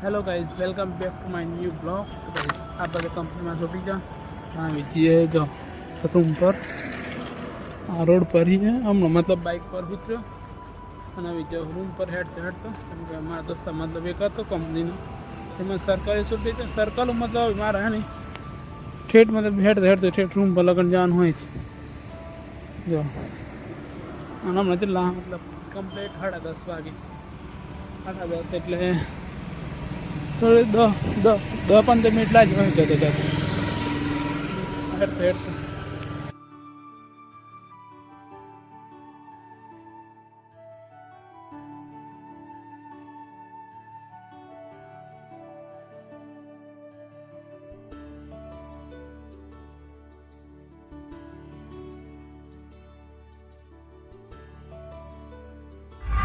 Hello guys, welcome back to my new blog. तो guys आप बड़े कंपनी में छोटी जा हाँ विजय है जो रूम पर रोड पर ही है हम मतलब बाइक पर उतरो અને વિજય રૂમ પર હેડતો કેમ કે મારા દોસ્ત મતલબ એક હતો કંપનીનો એમાં સરકારી છૂટી છે સર્કલ મતલબ મારે હે નહીં ઠેઠ મતલબ હેડતો ઠેઠ રૂમ પર લગન જવાનું હોય છે જો અને હમણાં કેટલા મતલબ કમ્પ્લીટ 10:30 વાગે 10:30 એટલે थोड़े 10-15 मिनट लाज वहीं जाते जाते हेडते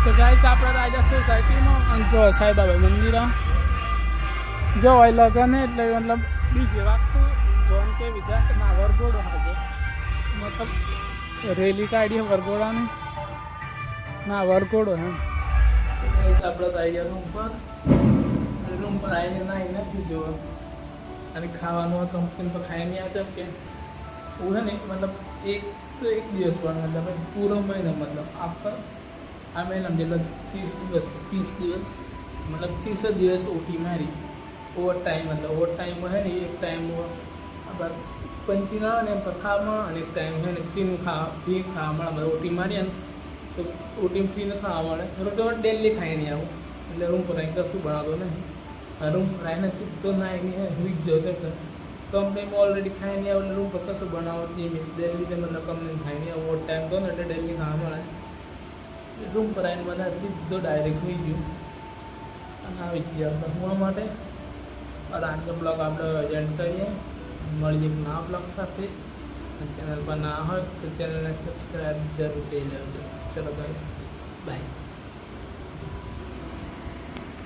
तो गाइस આપણે રાજા સોસાયટીમાં જો સાઈબાબા મંદિર જો હોય લગન એટલે મતલબ બીજે વાગતું જોન કે વિચાર ના વરઘોડો હાજર મતલબ રેલી કાઢીએ વરઘોડાને ના વરઘોડો એમ આપણે તો આવી ગયા રૂમ પર આવીને નાહી નથી જોવા અને ખાવાનું કંપની પર ખાઈ નહીં આવે કે પૂરા નહીં મતલબ એક દિવસ પણ મતલબ પૂરો મહિનો મતલબ આ મહિના જેટલા 30 દિવસ मतलब 30 દિવસ ઓટી મારી ओवर टाइम मतलब ओवर टाइम है नहीं एक टाइम अब पंचीना ने खावा અને એક ટાઈમ है ફીનું ફી ખાવા મળે ઓટી મારી તો ઓટી ફીને ખાવા મળે રોટો ડેલી ખાઈ નહીં આવું એટલે રૂમ પર આવીને કશું બનાવતો નહીં રૂમ પર આવીને સીધો નાઈને વીક જતો કંપનીમાં ઓલરેડી ખાઈ નહીં આવે એટલે રૂમ પર કશું બનાવો નહીં ડેલી મતલબ કંપની ખાઈ નહીં ઓવર ટાઈમ તો ને એટલે ડેલી ખાવા મળે રૂમ પર આવીને બધા સીધો ડાયરેક્ટ હોઈ ગયું અને આવી ગયા આપણે હોવા માટે और आज का ब्लॉग आप लोग एंड करिए मरिए नया ब्लॉग साथ चैनल पर ना हो तो चैनल ने सब्सक्राइब जरूर कर लो। चलो गाइस बाय।